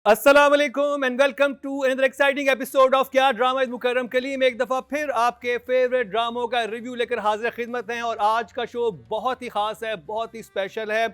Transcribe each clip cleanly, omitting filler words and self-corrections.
अस्सलाम वालेकुम and welcome to another exciting episode of क्या ड्रामा इज़ मुकर्रम कलीम। एक दफ़ा फिर आपके फेवरेट ड्रामों का रिव्यू लेकर हाजिर खिदमत हैं और आज का शो बहुत ही ख़ास है, बहुत ही स्पेशल है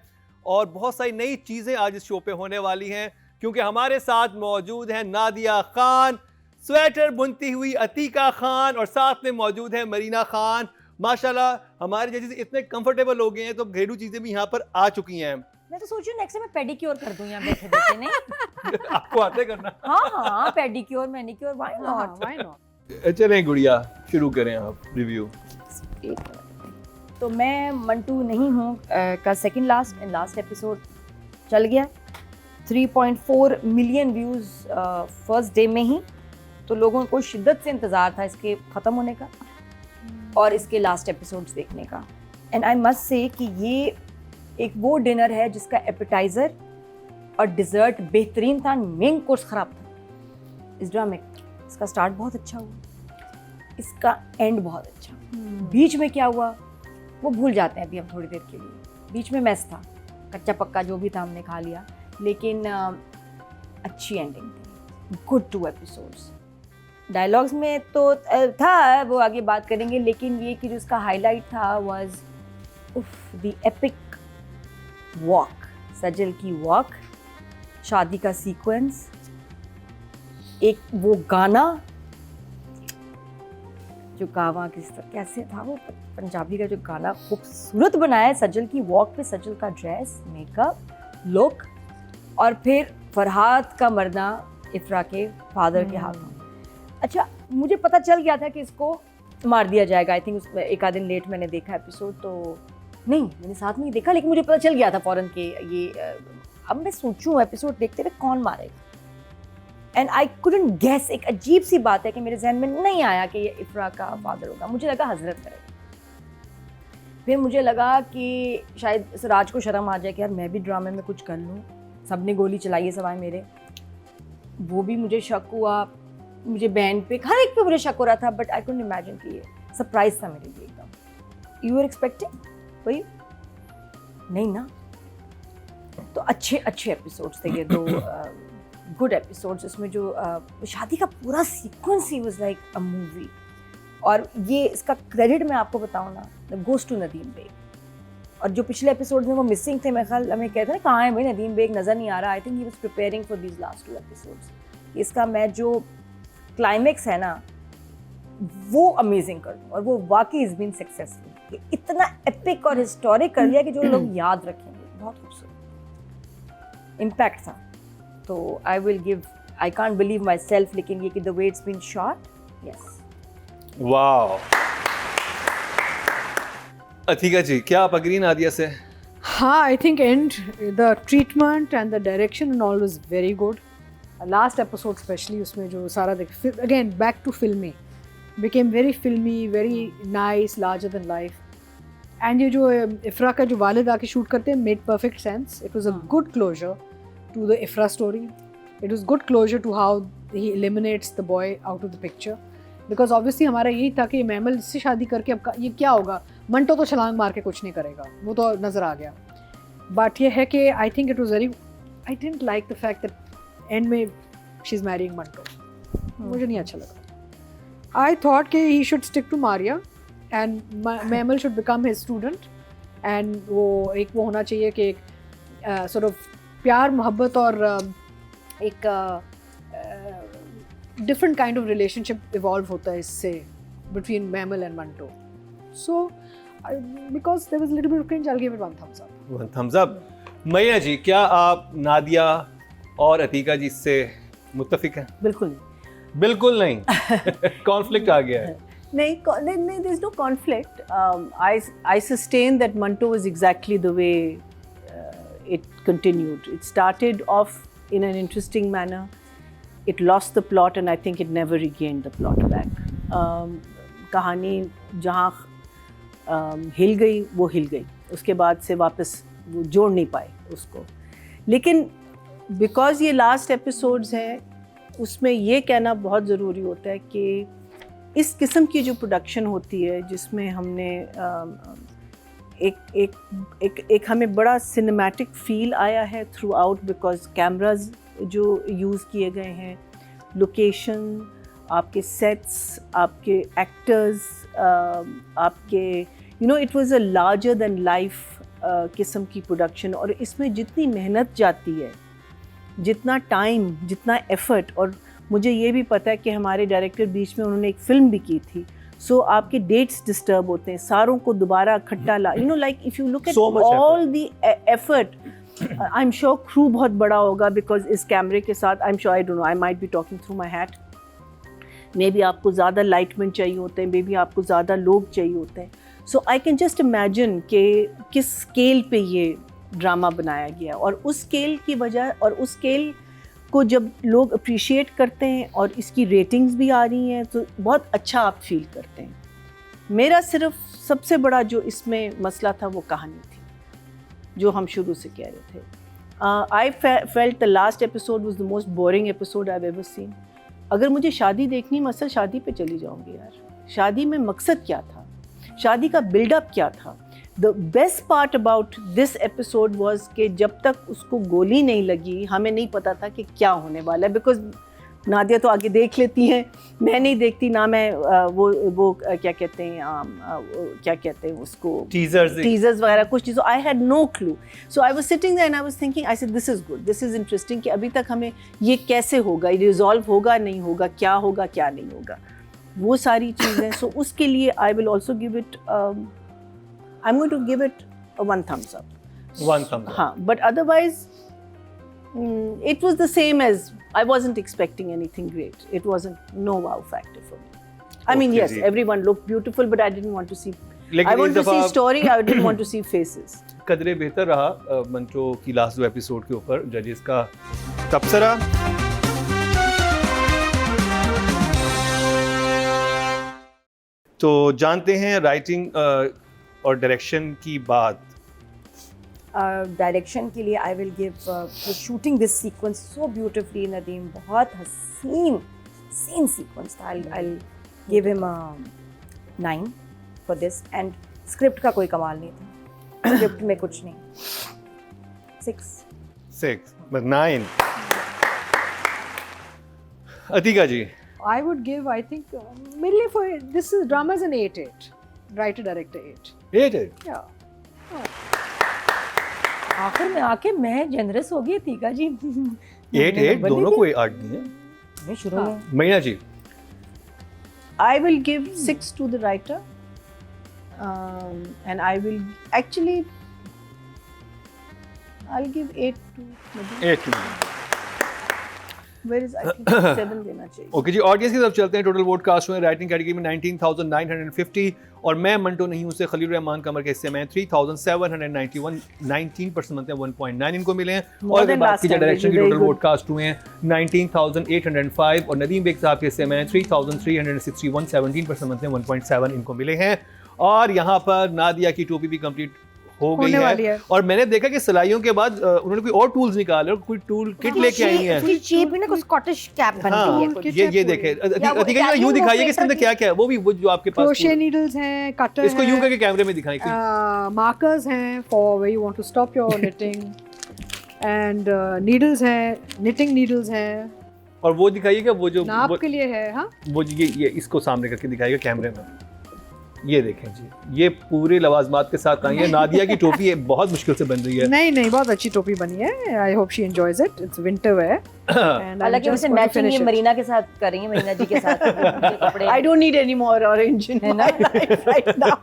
और बहुत सारी नई चीज़ें आज इस शो पे होने वाली हैं क्योंकि हमारे साथ मौजूद हैं नादिया खान, स्वेटर बुनती हुई अतीका खान और साथ में मौजूद है मरीना खान। माशाल्लाह हमारे जैसे इतने कंफर्टेबल हो गए हैं तो घरेलू चीज़ें भी यहाँ पर आ चुकी हैं। मैं तो सोच रही हूँ नेक्स्ट टाइम मैं पेडिक्योर कर दूं यहाँ बैठे बैठे नहीं। आपको आते करना? हाँ पेडिक्योर मैनिक्योर व्हाई नॉट। चलें गुड़िया शुरू करें आप रिव्यू। तो मैं मंटू नहीं हूँ का सेकंड लास्ट एपिसोड चल गया 3.4 मिलियन व्यूज़ फर्स्ट डे में ही। तो लोगों को शिद्दत से इंतज़ार था इसके ख़त्म होने का और इसके लास्ट एपिसोड्स देखने का। एंड आई मस्ट से कि ये एक वो डिनर है जिसका एपेटाइज़र और डिज़र्ट बेहतरीन था, मेन कोर्स ख़राब था। इस ड्रामे इसका स्टार्ट बहुत अच्छा हुआ, इसका एंड बहुत अच्छा। बीच में क्या हुआ वो भूल जाते हैं अभी हम थोड़ी देर के लिए। बीच में मैस था, कच्चा पक्का जो भी था हमने खा लिया, लेकिन अच्छी एंडिंग थी। Good 2 episodes. डायलॉग्स में तो था, वो आगे बात करेंगे, लेकिन ये कि जो इसका हाईलाइट था वाज द एपिक वॉक, सजल की वॉक, शादी का सीक्वेंस, एक वो गाना जो गावा किस तरह कैसे था, वो पंजाबी का जो गाना खूबसूरत बनाया है। सजल की वॉक पे सजल का ड्रेस, मेकअप, लुक और फिर फरहाद का मरना इफ्रा के फादर के हाथ में। अच्छा, मुझे पता चल गया था कि इसको मार दिया जाएगा। आई थिंक उस एक आध दिन लेट मैंने देखा एपिसोड, तो नहीं मैंने साथ में ही देखा, लेकिन मुझे पता चल गया था फ़ौरन कि ये अब मैं सोचूं एपिसोड देखते हुए कौन मारेगा। And I couldn't guess. एक अजीब सी बात है कि मेरे जहन में नहीं आया कि ये इफ्रा का फादर होगा। मुझे लगा हजरत करेगा। फिर मुझे लगा कि शायद सिराज को शर्म आ जाए कि यार मैं भी ड्रामे में कुछ कर लूँ, सबने गोली चलाई है सवाए मेरे। वो भी मुझे शक हुआ, मुझे बैंड पे हर एक पे मुझे शक हो रहा था, बट आई कुडंट इमेजिन कि ये सरप्राइज था मेरे लिए एकदम। यू आर एक्सपेक्टिंग वही नहीं ना? तो अच्छे एपिसोड्स थे ये 2 गुड एपिसोड्स। इसमें जो शादी का पूरा sequence he was like a movie. और ये इसका क्रेडिट मैं आपको बताऊं ना, गोज़ टू नदीम बेग। और जो पिछले एपिसोड में वो मिसिंग थे, मैं ख्याल हमें कहते हैं ना कहाँ है भाई नदीम बेग, नज़र नहीं आ रहा। आई think he was preparing for these last 2 episodes. इसका मैं जो क्लाइमेक्स है ना वो अमेजिंग कर दूँ, और वो वाकई इज़ बीन सक्सेसफुल। इतना एपिक और हिस्टोरिक कर लिया कि जो लोग याद रखेंगे। बहुत खूबसूरत इम्पैक्ट था। तो I will give, I can't believe myself, लेकिन ये कि the way it's been shot, yes. Wow. Atiqa ji, क्या आप अग्री नादिया से? हाँ, I think end the treatment and the direction and all was very good. Last episode especially उसमें जो सारा again back to filmy, became very filmy, very nice, larger than life. And ये जो इफ्रा का जो वालिद आके शूट करते हैं made perfect sense. It was a good closure to the Ifra story. It was good closure to how he eliminates the boy out of the picture. Because obviously हमारा यही था कि मैमल इससे शादी करके अब ये क्या होगा, मंटो तो छलांग मार के कुछ नहीं करेगा, वो तो नज़र आ गया। बट ये है कि I think it was very, I didn't like the fact that end में शी इज़ मैरिंग मंटो। मुझे नहीं अच्छा लगा। आई थॉट कि he should stick to Maria and मैमल should become his student. And वो एक वो होना चाहिए कि एक सॉर्ट ऑफ प्यार मोहब्बत और एक different kind of relationship evolve होता है इससे between Mammal and Manto. So because there was a little bit of cringe, I'll give it 1 thumbs up. 1 thumbs up. मैया जी, क्या आप नादिया और अतीका जी से मुत्तफिक हैं? बिल्कुल बिल्कुल नहीं। कॉन्फ्लिक्ट आ गया है। नहीं, there is no conflict. I sustain that Manto was exactly the way it continued. It started off in an interesting manner. It lost the plot and I think it never regained the plot back. कहानी जहाँ हिल गई वो हिल गई, उसके बाद से वापस वो जोड़ नहीं पाए उसको। लेकिन बिकॉज ये लास्ट एपिसोड्स हैं, उसमें ये कहना बहुत ज़रूरी होता है कि इस किस्म की जो प्रोडक्शन होती है जिसमें हमने एक हमें बड़ा सिनेमैटिक फील आया है थ्रू आउट, बिकॉज कैमराज जो यूज़ किए गए हैं, लोकेशन, आपके सेट्स, आपके एक्टर्स, आपके it was a larger than life किस्म की प्रोडक्शन। और इसमें जितनी मेहनत जाती है, जितना टाइम, जितना एफर्ट, और मुझे ये भी पता है कि हमारे डायरेक्टर बीच में उन्होंने एक फ़िल्म भी की थी, सो आपके डेट्स डिस्टर्ब होते हैं, सारों को दोबारा इकट्ठा ला, like if you look at all the effort, I am sure crew बहुत बड़ा होगा, बिकॉज इस कैमरे के साथ I am sure, I don't know, I might be talking through my hat, maybe आपको ज़्यादा लाइटमैन चाहिए होते हैं, मे बी आपको ज़्यादा लोग चाहिए होते हैं। सो आई कैन जस्ट इमेजिन कि किस स्केल पे ये ड्रामा बनाया गया, और उस स्केल की वजह, और उस स्केल को जब लोग अप्रिशिएट करते हैं और इसकी रेटिंग्स भी आ रही हैं, तो बहुत अच्छा आप फील करते हैं। मेरा सिर्फ सबसे बड़ा जो इसमें मसला था वो कहानी थी, जो हम शुरू से कह रहे थे। I felt the last episode was the most boring episode I have ever seen. अगर मुझे शादी देखनी, मसल शादी पे चली जाऊंगी यार। शादी में मकसद क्या था, शादी का बिल्डअप क्या था। The best part about this episode was कि जब तक उसको गोली नहीं लगी, हमें नहीं पता था कि क्या होने वाला है, बिकॉज नादिया तो आगे देख लेती हैं, मैं नहीं देखती ना। मैं वो क्या कहते हैं उसको, टीजर्स वगैरह कुछ चीज़ों, I had no clue. So I was sitting there and I was thinking, I said this is good, this is interesting, कि अभी तक हमें ये कैसे होगा, रिजॉल्व होगा नहीं होगा, क्या होगा क्या नहीं होगा, वो सारी चीज़ें। सो उसके लिए I will also give it, I'm going to give it a 1 thumbs up. 1 thumbs up. हाँ, but otherwise, it was the same as, I wasn't expecting anything great. It wasn't, no wow factor for me. I mean, yes, everyone looked beautiful, but I didn't want to see, I want to see story, I didn't want to see faces. कदरे बेहतर रहा मंटो की last 2 episode के ऊपर जजेस का तबसरा। तो जानते हैं राइटिंग और डायरेक्शन की बात। डायरेक्शन के लिए आई will give shooting this sequence so beautifully, Nadeem, बहुत हसीन सीक्वेंस था। I give him 9 for this, and script का कोई कमाल नहीं था, स्क्रिप्ट में कुछ नहीं। 6 but 9। Atika ji, I would give, I think, mainly for this is drama is an 8/8, writer director 8. 8/8। Yeah. आखिर में आके मैं जनरस हो गई अतिका जी। 8/8 दोनों को 8 दिए। मैं शुरू में Meena ji, I will give 6 to the writer, and I will actually, I'll give 8 to Madhu. 8 to Whereas I think 7 देना चाहिए। ओके जी, ऑडियंस की तरफ चलते हैं। टोटल वोट कास्ट हुए राइटिंग कैटेगरी में 19,950, और मैं मंटो नहीं हूँ से खलील रहमान कमर के हिस्से में 3,791, 19% बनते हैं, 1.9 इनको मिले हैं। और अगर बात की जाए डायरेक्शन की, टोटल वोट कास्ट हुए हैं 19,805, और नदीम बेग साहब के हिस्से में 3,361, 17% बनते हैं, 1.7 इनको मिले हैं। और यहाँ पर नादिया की टोपी भी कंप्लीट हो गई है, और मैंने देखा कि सिलाइयों के बाद उन्होंने कोई और टूल्स निकाले, और कोई टूल किट लेके आई हैं। पूरी शेप में ना कुछ स्कॉटिश कैप बन गई है। ये देखें, अतिका जी यूं दिखाइए कि इसके अंदर क्या क्या है, वो जो आपके पास क्रोशे नीडल्स हैं, कटर है, इसको यूं करके कैमरे में दिखाएं। मार्कर्स हैं for where you want to stop your knitting, and needles हैं, निटिंग नीडल्स हैं, और वो दिखाइएगा, वो जो नाप के लिए है। हाँ, वो ये इसको सामने करके दिखाइएगा कैमरे में। ये देखें जी, ये पूरे लवाजमात के साथ आई है। नादिया की टोपी है, बहुत मुश्किल से बन रही है। नहीं, बहुत अच्छी टोपी बनी है। I hope she enjoys it. It's winter wear, हालांकि वैसे मैचिंग ये मरीना के साथ कर रही है, मरीना जी के साथ कपड़े। I don't need any more orange in my life right now.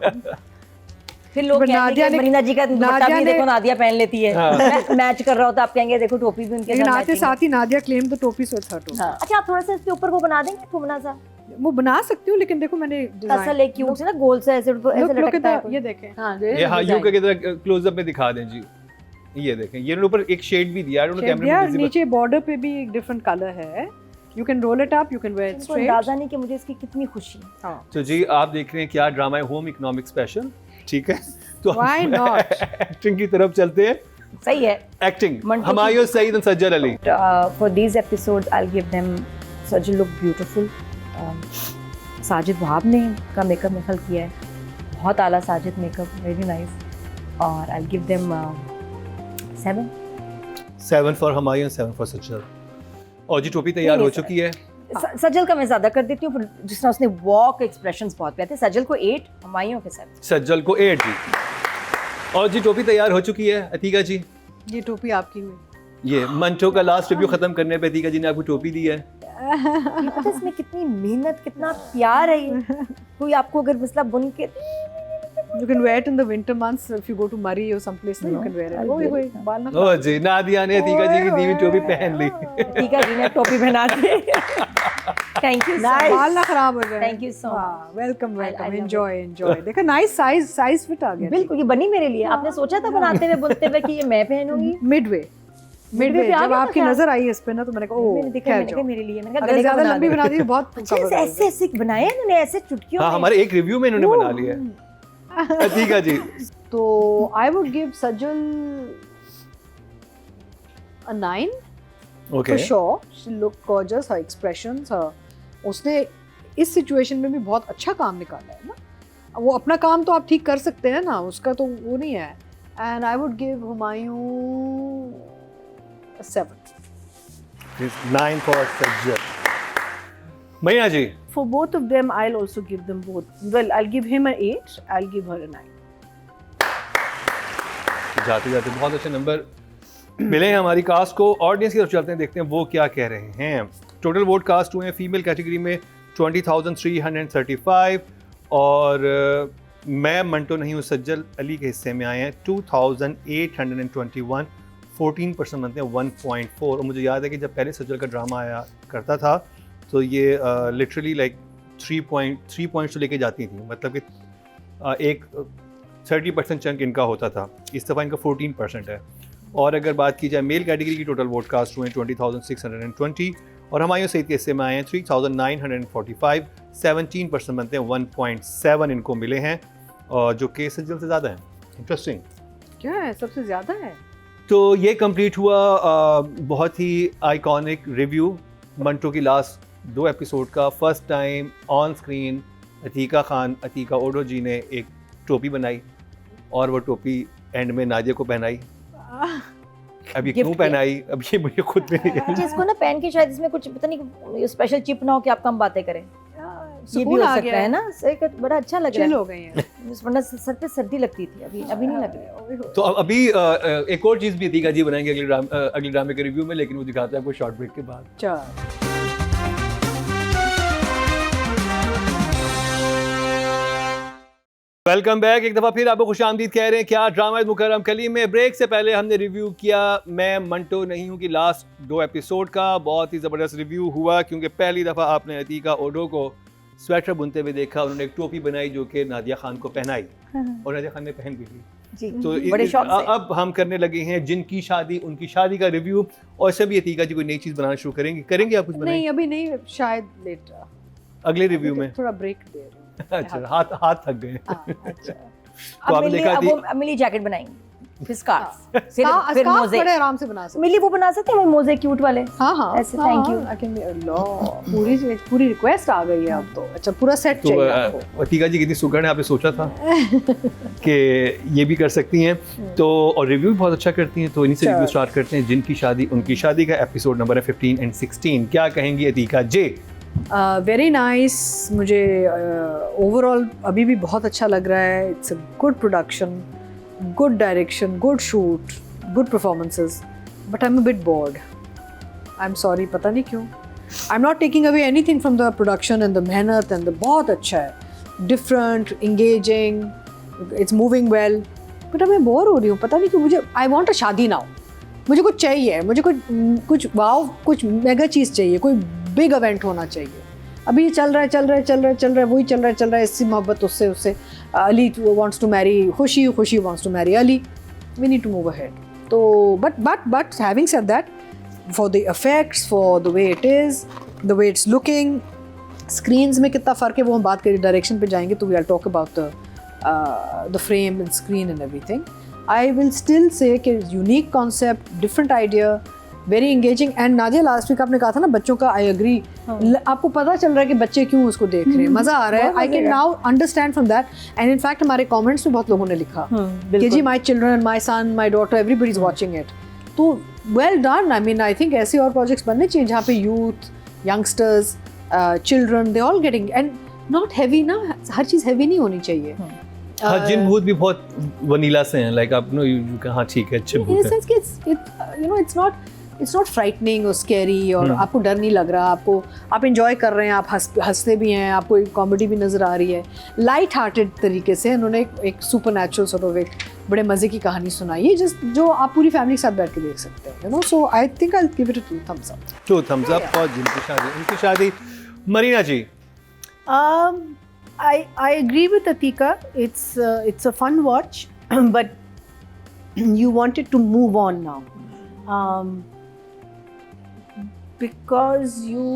फिर लोग कहेंगे मरीना जी का दुपट्टा भी देखो नादिया पहन लेती है, मैच कर रहा होता, आप कहेंगे देखो टोपी भी उनके साथ मैचिंग है। साथ ही नादिया क्लेम द टोपी सो इट्स हर टोपी। अच्छा, आप थोड़ा सा इसके ऊपर वो बना देंगे, थोड़ा सा वो बना सकती हूँ, लेकिन देखो मैंने असल एक क्यूट से ना गोल से ऐसे लटकता है। ये देखें, हाँ यूं करके जरा क्लोजअप में दिखा दें जी। ये देखें, ये ऊपर एक शेड भी दिया है, उन्होंने कैमरे में विजिबल। नीचे बॉर्डर पे भी एक डिफरेंट कलर है। You can roll it up, you can wear it straight. अंदाजा नहीं कि मुझे इसकी कितनी खुशी है। हाँ, तो जी आप देख रहे हैं क्या ड्रामा है, होम इकोनॉमिक स्पेशल, ठीक है। तो Why not? एक्टिंग की तरफ चलते हैं। सही है acting Humayun Saeed and Sajjad Ali. For these episodes I'll give them, Sajjal look beautiful. Sajid Wahab ने का मेकअप निकल किया है, बहुत आला साजिद मेकअप, वेरी नाइस। और I'll give them 7 7 for Humayun, 7 for Sajjad. और जी टोपी तैयार हो चुकी है। सजल का मैं ज्यादा कर देती हूँ, फिर जिस तरह उसने वॉक एक्सप्रेशंस बहुत प्यारे थे। सजल को 8, हुमायूं के 7। सज्जल को 8 जी। और जी टोपी तैयार हो चुकी है अतीका जी। ये टोपी आपकी हुई। ये मंटो का लास्ट रिव्यू खत्म करने पे अतीका जी ने आपको टोपी दी है। ये पता है इसमें कितनी मेहनत, कितना प्यार है ये। कोई आपको अगर मतलब बुन के You can wear it in the winter months if you go to Murray or someplace. No, you can wear it. I'll ओए wear होए, it. बाल ना ओ जी नादिया ने अतीका जी की दी हुई टोपी पहन ली। ठीक है जी, मैं टोपी पहना दी। थैंक यू, बाल ना खराब हो जाए। Thank you so much. Welcome I welcome, love enjoy enjoy. देखा नाइस साइज फिट आ गया। बिल्कुल, ये बनी मेरे लिए। आपने सोचा था बनाते हुए बोलते हुए कि ये मैं पहनूंगी? मिडवे पे आ जब गया आपकी था। नजर आई इस पे ना तो मैंने कहा ओह मैंने देखा, खैर मैंने कहा जाओ। मेरे लिए, मैंने कहा अगर गले का ज्यादा बना लंबी दो। बना दी तो बहुत अच्छा, cover कर ऐसे ऐसे बनाए हैं इन्होंने, ऐसे चुटकियों हाँ में। हमारे एक रिव्यू में इन्होंने बना लिया है। अतीका जी तो आई would give Sajal a 9 okay for sure. She looked gorgeous, her expressions, her उसने इस सिचुएशन में भी बहुत अच्छा काम निकाला है ना। वो अपना काम तो आप ठीक कर सकते हैं ना, उसका तो वो नहीं है। And I would give Humayun 7. 9 for सज्जल। मैया जी For both of them, I'll also give them both. Well, I'll give him an 8. I'll give her a 9. जाते जाते बहुत अच्छे नंबर मिले हैं हमारी कास्ट को। ऑडियंस की तरफ चलते हैं, देखते हैं वो क्या कह रहे हैं। टोटल वोट कास्ट हुए हैं फीमेल कैटेगरी में 20,335 और मैं मंटो नहीं हूँ सज्जल अली के हिस्से में आए हैं 2,821, 14% बनते हैं 1.4। और मुझे याद है कि जब पहले सज्जल का ड्रामा आया करता था तो ये लिटरली लाइक 3 पॉइंट्स तो लेके जाती थी, मतलब कि एक 30% चंक इनका होता था। इस दफ़ा इनका 14% है। और अगर बात की जाए मेल कैटेगरी की, टोटल वोट कास्ट हुए हैं 20,620 और हुमायूं सईद के हिस्से में आए हैं 3,945, 17% बनते हैं 1.7 इनको मिले हैं, और जो कि सज्जल से ज़्यादा हैं। इंटरेस्टिंग। क्या है सबसे ज्यादा है? तो ये कंप्लीट हुआ बहुत ही आइकॉनिक रिव्यू मंटो की लास्ट 2 एपिसोड का। First time on screen Atiqa Odho ji ने एक टोपी बनाई और वो टोपी एंड में नादिया को पहनाई। अब ये क्यों पहनाई, अब ये मुझे खुद में नहीं अच्छा, इसको ना पहन के शायद इसमें कुछ पता नहीं स्पेशल चिप ना हो कि आप कम बातें करें, ये भी हो सकता है ना। सही, बड़ा अच्छा लग रहा है। चिल हो गई है। वरना सर पे सर्दी लगती थी, अभी नहीं लग रही। तो अभी एक और चीज़ भी अतीका जी बनाएंगे अगले ड्रामे के रिव्यू में, लेकिन वो दिखाते हैं आपको शॉर्ट ब्रेक के बाद। चल वेलकम बैक। एक दफ़ा फिर आपको खुशामदीद कह रहे हैं क्या ड्रामा मुकर्रम कली में। ब्रेक से पहले हमने रिव्यू किया मैं मंटो नहीं हूँ कि लास्ट 2 एपिसोड का। बहुत ही ज़बरदस्त रिव्यू हुआ क्योंकि पहली दफ़ा आपने अतीका ओडो को स्वेटर बुनते हुए देखा। उन्होंने एक टोपी बनाई जो कि नादिया खान को पहनाई और नादिया खान ने पहन भी ली। जी, तो बड़े शौक से। अब हम करने लगे हैं जिनकी शादी उनकी शादी का रिव्यू। और इससे भी अतीका जी कोई नई चीज़ बनाना शुरू करेंगे आप कुछ बनाएंगे नहीं अभी नहीं, शायद लेटर अगले रिव्यू में। थोड़ा ब्रेक दे रही हूँ। अच्छा, हाथ थक गए। अच्छा तो आपने देखा थी अब मिली जैकेट बनाएंगी, फिर स्कार्फ, फिर स्कार्फ मोज़े। बड़े आराम से बना सकते। मिली वो बना सकते हैं, वो मोज़े क्यूट वाले। हाँ हाँ ऐसे, thank you। I can be Allah पूरी रिक्वेस्ट आ गई है अब तो। अच्छा पूरा सेट तो चाहिए आपको। अतीका जी कितनी सुगढ़ है, आपने सोचा था कि ये भी कर सकती हैं। तो और रिव्यू भी बहुत अच्छा करती हैं। तो इन्हीं से रिव्यू स्टार्ट करते हैं। जिनकी शादी उनकी शादी का एपिसोड नंबर है 15 and 16। क्या कहेंगी अतीका जी? Very nice. मुझे ओवरऑल अभी भी बहुत अच्छा लग रहा है। It's a good production, good direction, good shoot, good performances, but I am a bit bored. I am sorry, पता नहीं क्यों। I am not taking away anything from the production and the मेहनत एंड द बहुत अच्छा है, different, engaging, it's moving well, but अब मैं bore हो रही हूँ। पता नहीं क्यों। मुझे आई वॉन्ट अ शादी नाउ। मुझे कुछ चाहिए, मुझे कुछ वाव, कुछ मेगा चीज़ चाहिए, कोई बिग इवेंट होना चाहिए। अभी ये चल रहा है वही चल रहा है इससे मोहब्बत उससे Ali wants to marry Khushi wants to marry Ali. We need to move ahead. तो but having said that, for the effects, for the way it is, the way it's looking, screens में कितना फ़र्क है वो हम बात करें, डायरेक्शन पे जाएंगे तो we are talk about the frame and screen and everything. I will still say कि unique concept, different idea, very engaging. And Nadia last week आपने कहा था ना बच्चों का, आई एग्री। आपको पता चल रहा है कि बच्चे क्यों उसको देख रहे हैं, मज़ा आ रहा है। I can now understand from that. And in fact हमारे कमेंट्स में बहुत लोगों ने लिखा कि जी my children, my son, my daughter, everybody is watching it. तो well done. I mean I think ऐसे और प्रोजेक्ट्स बनने चाहिए जहाँ पे youth, youngsters, children, they all getting, and not heavy ना, हर चीज़ हैवी नहीं होनी चाहिए. हाँ, जिन भूत भी बहुत वनीला से हैं, लाइक आप नो हाँ ठीक है अच्छे In भूत a हैं. sense कि it's not frightening or scary, और आपको डर नहीं लग रहा, आप enjoy कर रहे हैं, आप हंसते भी हैं, आपको एक कॉमेडी भी नज़र आ रही है. लाइट हार्टेड तरीके से उन्होंने एक सुपर नेचुरल सॉर्ट ऑफ एक बड़े मज़े की कहानी सुनाई है, जो आप पूरी फैमिली के साथ बैठ के देख सकते हैं, you know. So I think I will give it 2 thumbs up. 2 thumbs up for जिनकी शादी, उनकी शादी. Marina ji. I agree with Atika. It's a fun watch, but you wanted to move on now, because you,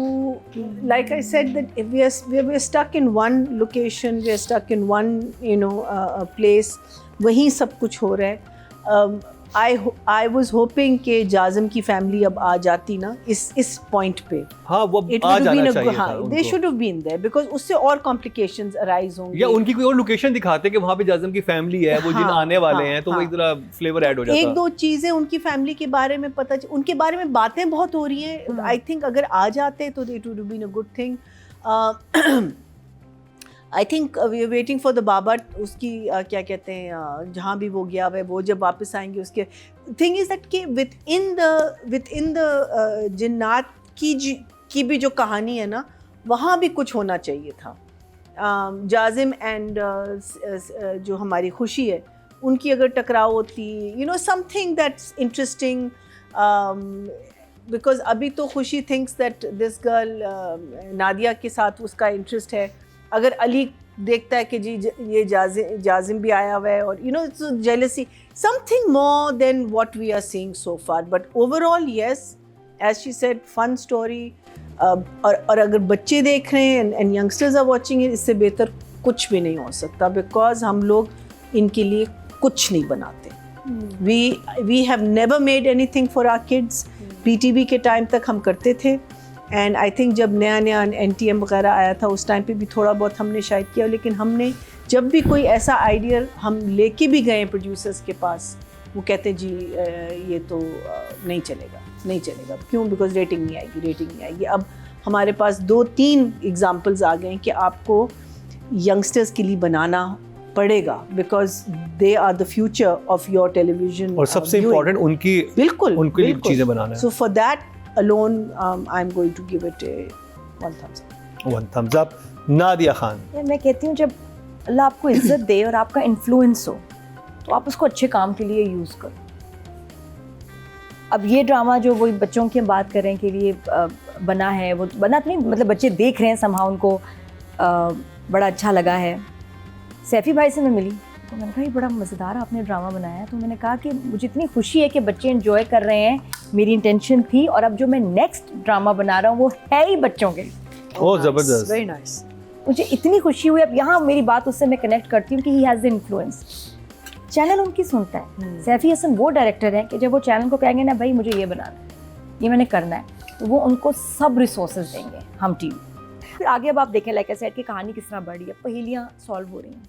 like I said, that if we are stuck in one location, we are stuck in one place. वही सब कुछ हो रहा है. I was hoping कि जाजिम की family अब आ जाती ना इस पॉइंट पे. हाँ वो It आ would have जाना been a चाहिए good, था हाँ, उनको. they should have been there, because उससे और complications arise होंगे. या उनकी कोई और लोकेशन दिखाते कि वहाँ पे जाजिम की फैमिली है, वो जिन हाँ, आने वाले हाँ, हैं, तो वो हाँ. एक तरह फ्लेवर ऐड हो जाता. 1-2 चीज़ें उनकी फैमिली के बारे में उनके बारे में बातें बहुत हो रही हैं. आई थिंक अगर आ जाते तो it would been a good thing. I think we are waiting for the Baba. उसकी क्या कहते हैं, जहाँ भी वो गया है, वो जब वापस आएंगे, उसके थिंग इज़ दैट कि विद इन द जिन्नात की भी जो कहानी है ना, वहाँ भी कुछ होना चाहिए था. जाजिम एंड जो हमारी खुशी है, उनकी अगर टकराव होती, you know, something that's interesting. Because अभी तो खुशी thinks that this girl Nadia के साथ उसका इंटरेस्ट है. अगर अली देखता है कि जी ये जाजिम भी आया हुआ है, और you know it's jealousy, something more than what we are seeing so far. But overall yes, as she said, fun story. और अगर बच्चे देख रहे हैं and youngsters are watching it, इससे बेहतर कुछ भी नहीं हो सकता. बिकॉज हम लोग इनके लिए कुछ नहीं बनाते. We have never made anything for our kids. PTV के टाइम तक हम करते थे, एंड आई थिंक जब नया NTM वगैरह आया था, उस टाइम पे भी थोड़ा बहुत हमने शायद किया. लेकिन हमने जब भी कोई ऐसा आइडिया हम लेके भी गए प्रोड्यूसर्स के पास, वो कहते जी ये तो नहीं चलेगा. क्यों? बिकॉज रेटिंग नहीं आएगी. अब हमारे पास 2-3 एग्जाम्पल्स आ गए हैं कि आपको यंगस्टर्स के लिए बनाना पड़ेगा, because they are the future of your television. और सबसे इम्पोर्टेंट उनकी बिल्कुल उनके लिए चीज़ें बनाना है. So for that alone, I'm going to give it a 1 thumbs up. 1 thumbs up. Nadia Khan. मैं कहती हूँ, जब अल्लाह आपको इज्जत दे और आपका इन्फ्लुएंस हो, तो आप उसको अच्छे काम के लिए यूज़ करो. अब ये ड्रामा जो वही बच्चों की हम बात कर रहे हैं के लिए बना है, वो बना तो नहीं, मतलब बच्चे देख रहे हैं, समहा उनको बड़ा अच्छा लगा है. सैफ़ी भाई से मैं मिली तो मैंने कहा ये बड़ा मज़ेदार आपने ड्रामा बनाया है. तो मैंने कहा कि मुझे इतनी खुशी है कि बच्चे एंजॉय कर रहे हैं, मेरी इंटेंशन थी, और अब जो मैं नेक्स्ट ड्रामा बना रहा हूँ वो है ही बच्चों के लिए. ओह ज़बरदस्त. Very nice. मुझे इतनी खुशी हुई. अब यहाँ मेरी बात उससे मैं कनेक्ट करती हूँ कि he has the influence. Channel उनकी सुनता है. सैफ़ी हसन वो डायरेक्टर है कि जब वो चैनल को कहेंगे ना, भाई मुझे ये बनाना है, ये मैंने करना है, तो वो उनको सब रिसोर्सेज देंगे. हम टीवी फिर आगे अब आप देखें, लाइक आई सेड, की कहानी किस तरह बढ़ी है. पहेलियाँ सॉल्व हो रही हैं.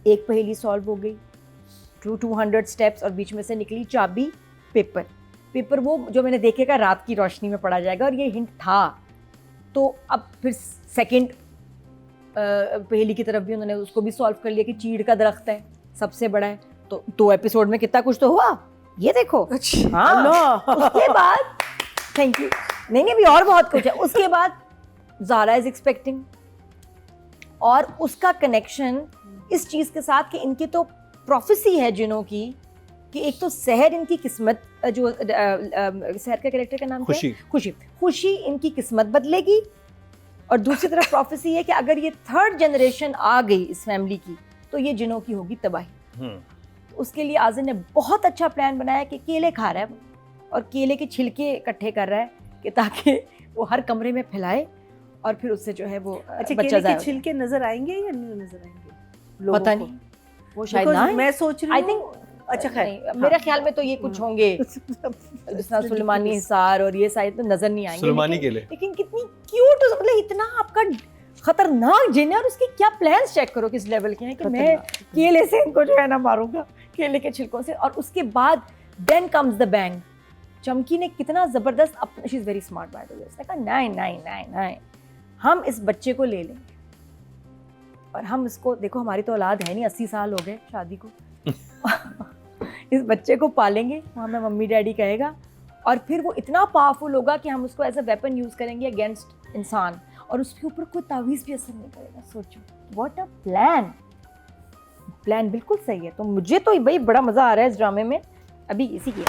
एक पहेली सॉल्व हो गई थ्रू 200 स्टेप्स, और बीच में से निकली चाबी पेपर वो जो मैंने देखेगा रात की रोशनी में पढ़ा जाएगा, और ये हिंट था. तो अब फिर सेकंड पहेली की तरफ भी उन्होंने उसको भी सॉल्व कर लिया कि चीड़ का दरख्त है, सबसे बड़ा है. तो 2 एपिसोड में कितना कुछ तो हुआ, ये देखो. हाँ. उसके बाद थैंक यू. नहीं भी और बहुत कुछ है. उसके बाद ज़ारा इज एक्सपेक्टिंग, और उसका कनेक्शन इस चीज़ के साथ कि इनकी तो प्रोफेसी है जिनों की, कि एक तो सहर इनकी किस्मत, जो सहर का कैरेक्टर का नाम क्या है, खुशी इनकी किस्मत बदलेगी, और दूसरी तरफ प्रोफेसी है कि अगर ये 3rd जनरेशन आ गई इस फैमिली की, तो ये जिनों की होगी तबाही. तो उसके लिए आज़िम ने बहुत अच्छा प्लान बनाया कि केले खा रहा है और केले के छिलके इकट्ठे कर रहा है, कि ताकि वो हर कमरे में फैलाए, और फिर उससे जो है वो अच्छा, बच्चा केले के छिलके नजर आएंगे या नहीं नजर आएंगे पता नहीं, वो शायद ना. मैं सोच रही हूँ, आई थिंक, अच्छा खैर, मेरे ख्याल में तो ये कुछ होंगे जिसना सुलेमानी हिसार और ये शायद तो नजर नहीं आएंगे. सुलेमानी केले. लेकिन कितनी क्यूट, मतलब इतना आपका खतरनाक जिन है, और उसके क्या प्लान्स चेक करो किस लेवल के हैं कि मैं केले से इनको जो है ना मारूंगा, केले के छिलकों से. और उसके बाद देन कम्स द बैंग. चमकी ने कितना ज़बरदस्त, she is very smart by the way, उसने कहा नहीं, हम इस बच्चे को ले लेंगे और हम इसको, देखो हमारी तो औलाद है नहीं, 80 साल हो गए शादी को. इस बच्चे को पालेंगे, वो हमें मम्मी डैडी कहेगा, और फिर वो इतना पावरफुल होगा कि हम उसको एज अ वेपन यूज़ करेंगे अगेंस्ट इंसान, और उसके ऊपर कोई तावीज़ भी असर नहीं करेगा. सोचो, व्हाट अ प्लान बिल्कुल सही है. तो मुझे तो भाई बड़ा मज़ा आ रहा है इस ड्रामे में. अभी इसी की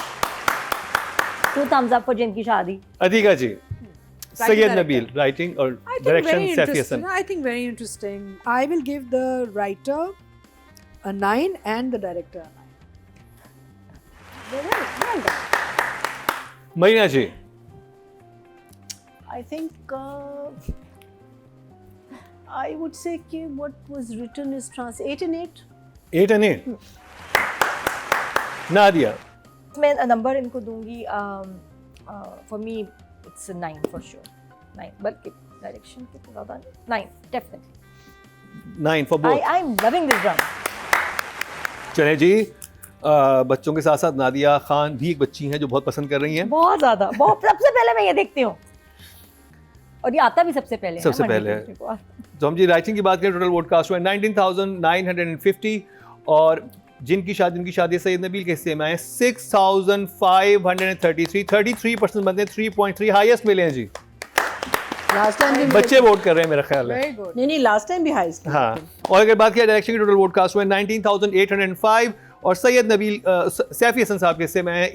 2 thumbs up for जिनकी शादी. अदीका जी, सैयद director. नबील, राइटिंग और I think direction very Saifi interesting. Hasan. I think very interesting. I will give the writer a 9 and the director a 9. Well done. Marina ji, I think I would say कि what was written is 8 and 8. 8 and 8. Nadia, मैं number इनको दूंगी, for me it's 9 for sure. 9, बल्कि direction के तो ज़्यादा नहीं, 9 definitely. 9 for both. I am loving this drama. चले जी, बच्चों के साथ साथ नादिया खान भी एक बच्ची हैं जो बहुत पसंद कर रही हैं. बहुत ज़्यादा, बहुत. सबसे पहले मैं ये देखती हूँ, और ये आता भी सबसे पहले है, सबसे Monday पहले है. Tuesday को. तो हम जी राइटिंग की बात करें, टोटल वोट कास्ट हुआ 19,950, और जिनकी शादी, उनकी शादी सैयद नबील के हिस्से में आए 6,533, 33% बनते हैं, 3.3 हाईएस्ट मिले हैं जी. Last time भी बच्चे वोट कर रहे हैं मेरा ख्याल है. Very good. नहीं, last time भी highest. हाँ, और अगर बात किया डायरेक्शन की, टोटल वोट कास्ट हुआ 19,805, और सैयद नबील सैफी हसन साहब के हिस्से में आए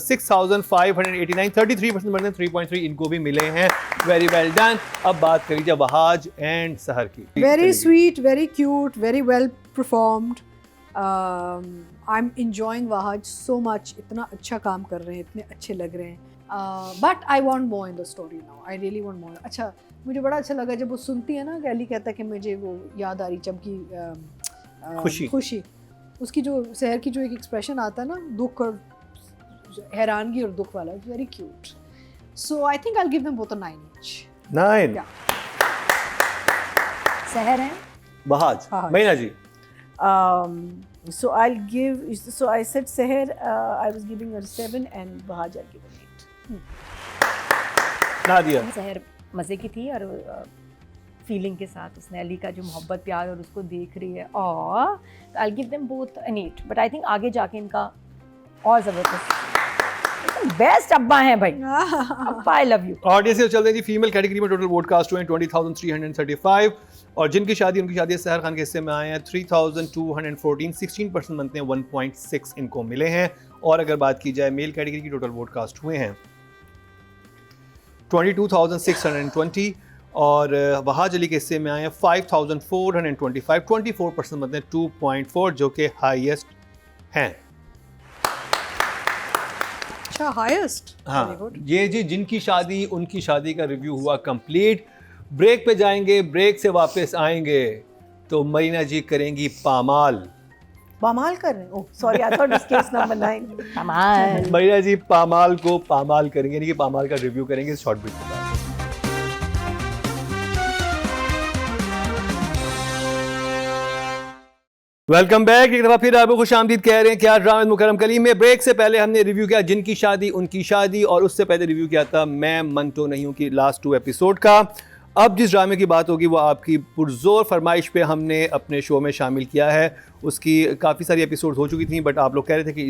6,589, 33% बनते हैं, 3.3 इनको भी मिले हैं. Very well done. अब बात करी जाए वहाज एंड सहर की. Very sweet, very cute, very well performed. I'm enjoying Wahaj so much. इतना अच्छा काम कर रहे हैं, इतने अच्छे लग रहे हैं. But I want more in the story now. I really want more. अच्छा, मुझे बड़ा अच्छा लगा जब वो सुनती है ना कि अली कहता है कि मुझे वो याद आ रही चमकी, खुशी. उसकी जो सहर की जो एक एक्सप्रेशन आता है ना, दुख और हैरानगी और दुख वाला, very cute. So I think I will give them both a 9 each. 9. Yeah. सहर है. वहाज. वहाज. महीना जी. So I'll give. So I said Seher. I was giving her 7, and Bahaj I'll give her 8. Nadia. सहर मज़े की थी, और फीलिंग के साथ उसने अली का जो मोहब्बत प्यार और उसको देख रही है, और I give them both an 8. But I think आगे जाके इनका और ज़बरदस्त, बेस्ट अब्बा हैं भाई. अब्बा आई लव यू. ऑडियंस से चलते हैं जी फीमेल कैटेगरी में. टोटल वोट कास्ट हुए हैं 20,335, और जिनकी शादी, उनकी शादी सहर खान के हिस्से में आए हैं 3,214, 16% बनते हैं, 1.6 इनको मिले हैं. और अगर बात की जाए मेल कैटेगरी की, टोटल वोट कास्ट हुए हैं 22,620, और वहाज अली के हिस्से में आए हैं 5,425, 24% बनते हैं, 2.4 जो कि हाईएस्ट हैं. अच्छा, हाईएस्ट. हाँ, ये जी जिनकी शादी, उनकी शादी का रिव्यू हुआ कंप्लीट. ब्रेक पे जाएंगे, ब्रेक से वापस आएंगे तो मरीना जी करेंगी पामाल. पामाल कर रहे हैं. Oh, sorry, I thought it was case number 9. कमाल. मरीना जी पामाल को पामाल करेंगे, यानी कि पामाल का रिव्यू करेंगे शॉर्ट ब्रेक के बाद. Welcome back. एक दफ़ा फिर आपको खुश आमदीद कह रहे हैं क्या ड्रामा मुकरम कलीम में. ब्रेक से पहले हमने रिव्यू किया जिनकी शादी, उनकी शादी, और उससे पहले रिव्यू किया था मैं मंटो नहीं हूँ की लास्ट 2 एपिसोड का. अब जिस ड्रामे की बात होगी वो आपकी पुरजोर फरमाइश पे हमने अपने शो में शामिल किया है. उसकी काफ़ी सारी एपिसोड हो चुकी थी, बट आप लोग कह रहे थे कि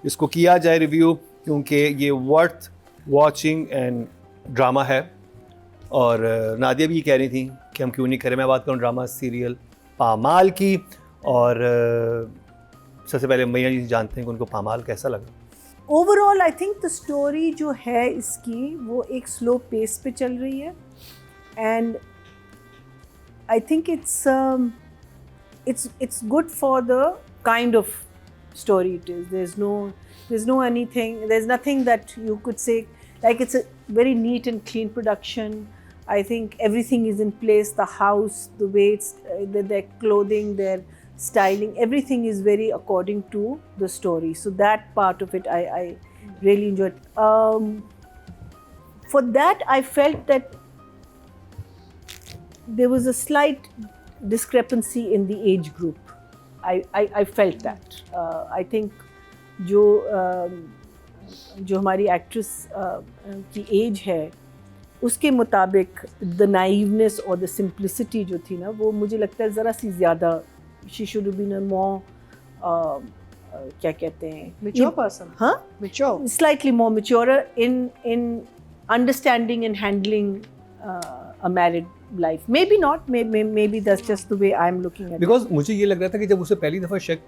इसको किया जाए रिव्यू, क्योंकि ये वर्थ वॉचिंग एंड ड्रामा है. और नादिया भी कह रही थी कि हम क्यों नहीं करें. मैं बात करूँ ड्रामा सीरियल पामाल की, और सबसे पहले मैया जी जानते हैं कि उनको पामाल कैसा लगा. Overall I think the story जो है इसकी वो एक स्लो पेस पे चल रही है, and I think it's good for the kind of story it is. There's nothing that you could say, like it's a very neat and clean production. I think everything is in place, the house, the way it's their clothing, their styling, everything is very according to the story. So that part of it I really enjoyed. For that I felt that there was a slight discrepancy in the age group. I felt that. I think जो हमारी actress की as है उसके मुताबिक the नाइवनेस और the simplicity जो थी ना, वो मुझे लगता है ज़रा सी ज़्यादा शी शुड बीन अ मोर क्या कहते हैं, mature person. हाँ, Mature. slightly more mature in understanding and handling a married life. Maybe not. Maybe that's just the way I'm looking at it. Because मुझे ये लग रहा था कि जब उसे पहली दफ़ा शक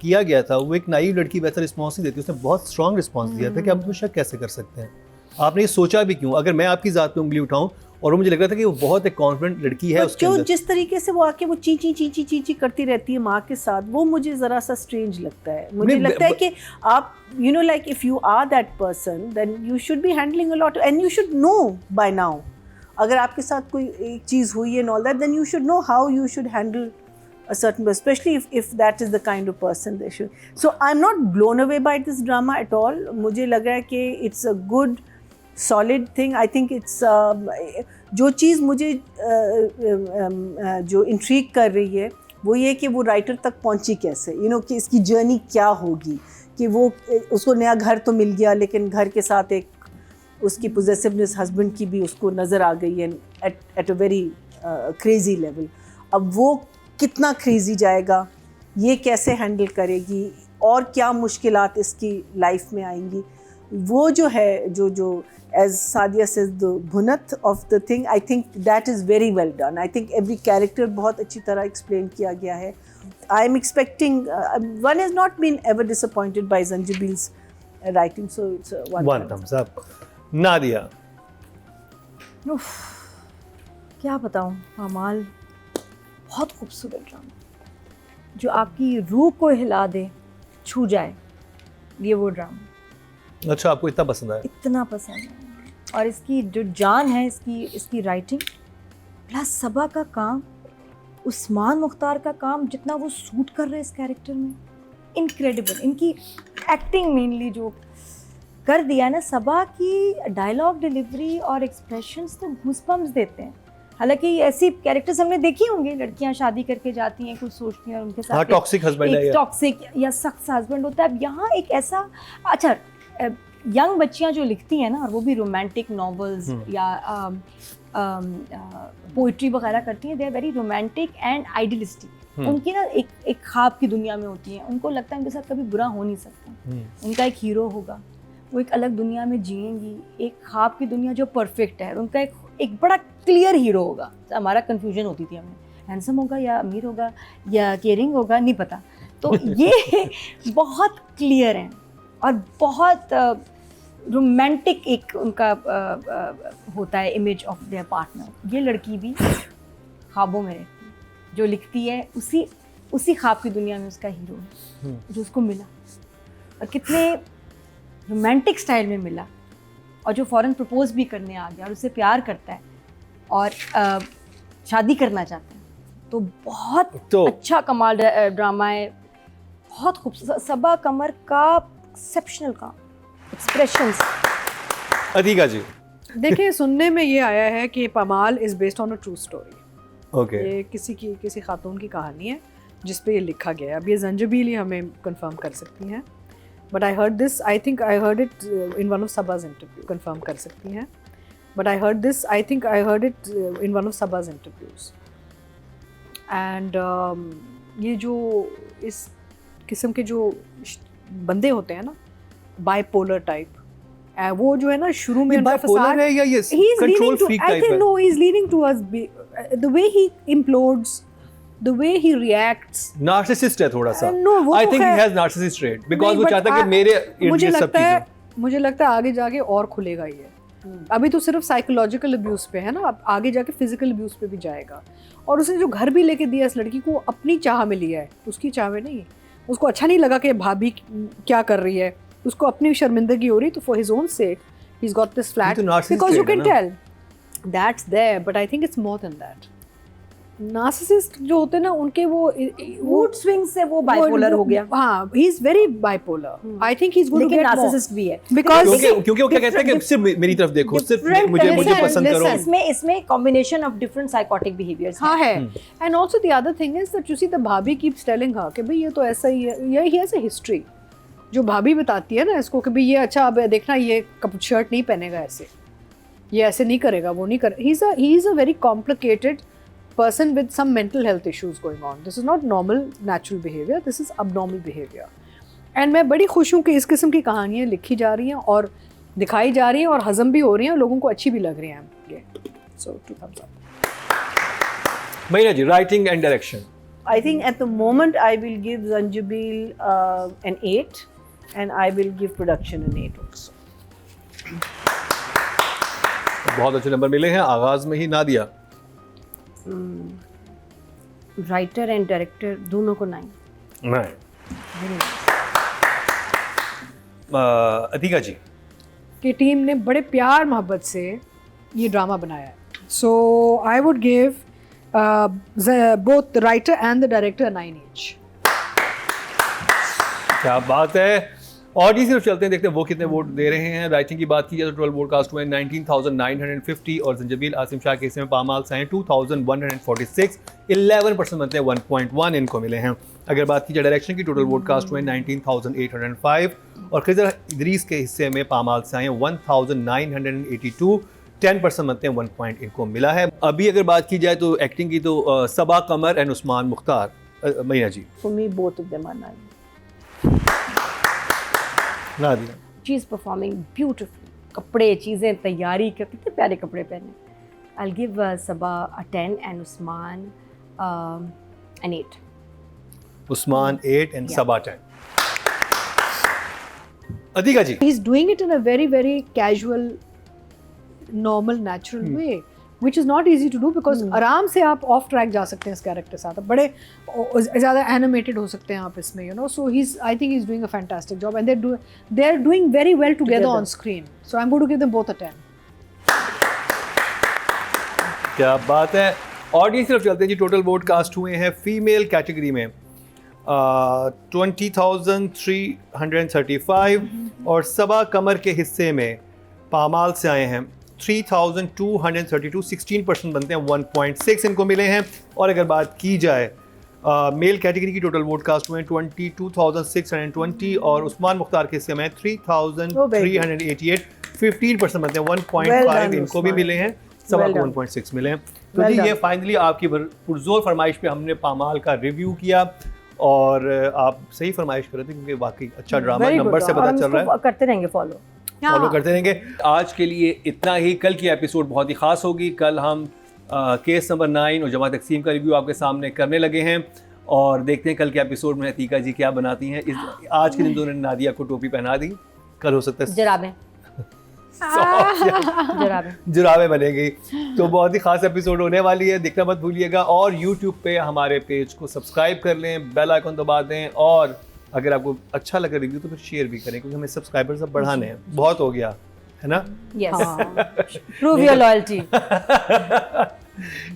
किया गया था, वो एक नाइव लड़की वैसा रिस्पॉन्स नहीं देती, उसने बहुत स्ट्रॉन्ग रिस्पॉन्स दिया था कि आप उसमें शक कैसे कर सकते हैं, आपने ये सोचा भी क्यों? अगर मैं आपकी ज़ात पे उंगली उठाऊं, और वो मुझे लग रहा था कि वो बहुत एक कॉन्फिडेंट लड़की है उसके अंदर, जिस तरीके से वो आके वो ची करती रहती है माँ के साथ, वो मुझे ज़रा सा स्ट्रेंज लगता है. मुझे लगता है कि आप like if you are that person, then you should be handling a lot and you should know by now. अगर आपके साथ कोई एक चीज़ हुई है and all that, then you should know how you should handle a certain person, especially if that is the kind of person they should. So I'm not blown away by this drama at all. मुझे लग रहा है कि it's a good solid thing. I think it's जो चीज़ मुझे जो intrigue कर रही है वो ये कि वो राइटर तक पहुंची कैसे, कि इसकी जर्नी क्या होगी, कि वो उसको नया घर तो मिल गया लेकिन घर के साथ एक उसकी पोजेसिवनेस हस्बैंड की भी उसको नज़र आ गई है at a very crazy level. अब वो कितना क्रेज़ी जाएगा, ये कैसे हैंडल करेगी और क्या मुश्किलात इसकी लाइफ में आएंगी, वो जो है जो as Sadia says, the bhunath of the thing, I think that is very well done. I think every character बहुत अच्छी तरह explain किया गया है. I am expecting, one has not been ever disappointed by Zanjabil's writing, so it's one thumbs up. Nadia, क्या बताऊँ, कमाल, बहुत खूबसूरत ड्रामा जो आपकी रूह को हिला दे, छू जाए, ये वो ड्रामा. अच्छा, आपको इतना पसंद आया? इतना पसंद है, और इसकी जो जान है, इसकी राइटिंग प्लस सबा का काम, उस्मान मुख्तार का काम, जितना वो सूट कर रहे हैं इस कैरेक्टर में, इनक्रेडिबल. इनकी एक्टिंग मेनली जो कर दिया ना, सबा की डायलॉग डिलीवरी और एक्सप्रेशंस तो गूज़बम्स देते हैं. हालांकि ऐसी कैरेक्टर्स हमने देखी होंगी, लड़कियां शादी करके जाती हैं, कुछ सोचती हैं और उनके साथ टॉक्सिक हस्बैंड है, टॉक्सिक या सख्त हस्बैंड होता है. अब यहाँ एक ऐसा, अच्छा, यंग बच्चियां जो लिखती हैं ना, और वो भी रोमांटिक नॉवेल्स या पोइट्री वगैरह करती हैं, they are very romantic and idealistic. उनकी ना एक ख्वाब की दुनिया में होती हैं, उनको लगता है उनके साथ कभी बुरा हो नहीं सकता. उनका एक हीरो होगा, वो एक अलग दुनिया में जिएंगी, एक ख्वाब की दुनिया जो परफेक्ट है. उनका एक बड़ा क्लियर हीरो होगा. हमारा कन्फ्यूजन होती थी हमें, हैंडसम होगा या अमीर होगा या केयरिंग होगा, नहीं पता. तो ये बहुत क्लियर हैं और बहुत रोमांटिक एक उनका होता है इमेज ऑफ देयर पार्टनर. ये लड़की भी ख्वाबों में रहती है, जो लिखती है उसी ख्वाब की दुनिया में उसका हीरो है जो उसको मिला, और कितने रोमांटिक स्टाइल में मिला, और जो फ़ौरन प्रपोज भी करने आ गया और उससे प्यार करता है और शादी करना चाहता है. तो बहुत अच्छा कमाल ड्रामा है, बहुत खूबसूरत. सबा कमर का एक्सेप्शनल काम, एक्सप्रेशंस. अदीका जी, देखिए, सुनने में ये आया है कि Pamaal is based on a true story. Okay, ये किसी खातून की कहानी है जिस पे ये लिखा गया है. अब ये ज़ंजबील ही हमें कंफर्म कर सकती हैं, but I heard this, I think I heard it in one of Saba's interview. Confirm कर सकती हैं, but I heard this, I think I heard it in one of Saba's interviews. And ये जो इस किस्म के जो बंदे होते हैं ना, बाइपोलर टाइप, वो जो है ना शुरू में बाइपोलर है या ये कंट्रोल फ्रीक टाइप है? No, he is leading towards the way he implodes, the way he reacts. Narcissist है थोड़ा सा. No, वो I तो think he है. has narcissist trait because वो चाहता है कि मेरे मुझे लगता है आगे जाके और खुलेगा ये. अभी तो सिर्फ साइकोलॉजिकल अब्यूज़ पे है ना, अब आगे जाके फिजिकल अब्यूज़ पे भी जाएगा. और उसने जो घर भी लेके दिया इस लड़की को, अपनी चाह में लिया है, उसकी चाह में नहीं. उसको अच्छा नहीं लगा कि भाभी क्या कर रही है, उसको अपनी शर्मिंदगी हो रही, तो for his own sake he is got this flat because you can tell that's there. But I think it's more than that. Narcissist जो होते हैं ना, उनके वो मूड स्विंग से वो बाइपोलर हो गया. हाँ, he is very bipolar. I think he is going to get narcissist भी है, बिकॉज़ क्योंकि वो क्या कहता है कि सिर्फ मेरी तरफ देखो, सिर्फ मुझे पसंद करो. इसमें combination of different psychotic behaviours है. And also the other thing is that you see the bhabhi keeps telling her कि भाई ये तो ऐसा ही है, ही हैज अ हिस्ट्री. जो भाभी बताती है ना इसको कि भाई ये अच्छा अब देखना ये शर्ट नहीं पहनेगा ऐसे, ये ऐसे नहीं करेगा, वो नहीं कर, he is a very complicated person with some mental health issues going on. This is not normal natural behavior, this is abnormal behavior. And मैं बड़ी खुश हूँ कि इस किस्म की कहानियाँ लिखी जा रही हैं और दिखाई जा रही हैं और हज़म भी हो रही हैं और लोगों को अच्छी भी लग रही हैं ये. So 2 thumbs up. Mahina ji, writing and direction. I think at the moment I will give Zanjabil an 8 and I will give production an 8 also. बहुत अच्छे नंबर मिले हैं आगाज में ही. नादिया. राइटर एंड डायरेक्टर दोनों को 9. नहीं. अतिका जी. कि टीम ने बड़े प्यार मोहब्बत से ये ड्रामा बनाया है. So I would give both the writer and the director 9 each. क्या बात है. ऑडियंस की तरफ चलते हैं, देखते हैं वो कितने वोट दे रहे हैं. राइटिंग की बात की जाए तो 12 वोट कास्ट हुए 19,950 और जंजबील आसिम शाह के हिस्से में पामाल से हैं 2,146. 11% बनते हैं 1.1 इनको मिले हैं. अगर बात की जाए डायरेक्शन की, टोटल वोट कास्ट हुए 19,805 और खिजर इदरीस के हिस्से में पामाल से आए 1,982. 10% बनते हैं 1 पॉइंट इनको मिला है. अभी अगर बात की जाए तो एक्टिंग की तो Saba Qamar and Usman Mukhtar. Mahina ji. For me, both of them are 9. Nadia. She is performing beautiful. कपड़े, चीज़ें, तैयारी, कितने प्यारे कपड़े पहने. I will give Saba a 10 and Usman an 8. Usman 8 and Saba 10. Atiqa ji. He's doing it in a very very casual, normal, natural way, which is not easy to do because आराम से आप off track जा सकते हैं इस कैरेक्टर के साथ. आप बड़े ज़्यादा animated हो सकते हैं आप इसमें, you know. So I think he's doing a fantastic job and they're doing very well together on screen. So I'm going to give them both a 10. क्या बात है. ऑडियंस की तरफ चलते हैं जी. टोटल वोट कास्ट हुए हैं फीमेल कैटेगरी में 20,335 और सबा कमर के हिस्से में पामाल से आए हैं 3,232. 16% बनते हैं 1.6 इनको मिले हैं. और अगर बात की जाए मेल कैटेगरी की, टोटल वोट कास्ट हुए हैं 22,620 और उस्मान मुख्तार के हिस्से में 3,388. 15% बनते हैं 1.5 इनको भी मिले हैं. सबा को 1.6 मिले हैं. तो जी ये फाइनली आपकी पुरजोर फरमाइश पे हमने पामाल का रिव्यू किया और आप सही फरमाइश कर रहे थे क्योंकि वाकई अच्छा ड्रामा नंबर से पता चल रहा है. करते रहेंगे फॉलो करते रहेंगे. आज के लिए इतना ही. कल की एपिसोड बहुत ही खास होगी. कल हम केस नंबर 9 और जमा तकसीम का रिव्यू आपके सामने करने लगे हैं और देखते हैं कल के एपिसोड में अतीका जी क्या बनाती हैं. आज के दिन उन्होंने नादिया को टोपी पहना दी. कल हो सकता है जुराबे बनेगी. तो बहुत ही खास एपिसोड होने वाली है, देखना मत भूलिएगा. और YouTube पे हमारे पेज को सब्सक्राइब कर लें, बेल आइकन दबा दें और अगर आपको अच्छा लगे रिव्यू तो फिर शेयर भी करें क्योंकि हमें सब्सक्राइबर्स अब बढ़ाने हैं. बहुत हो गया है ना. Prove your loyalty.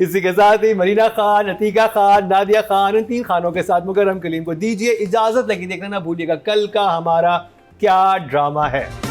इसी के साथ ही मरीना खान, अतीका खान, नादिया खान, इन 3 खानों के साथ मुकर्रम कलीम को दीजिए इजाजत. लेकिन देखना ना भूलिएगा कल का हमारा क्या ड्रामा है.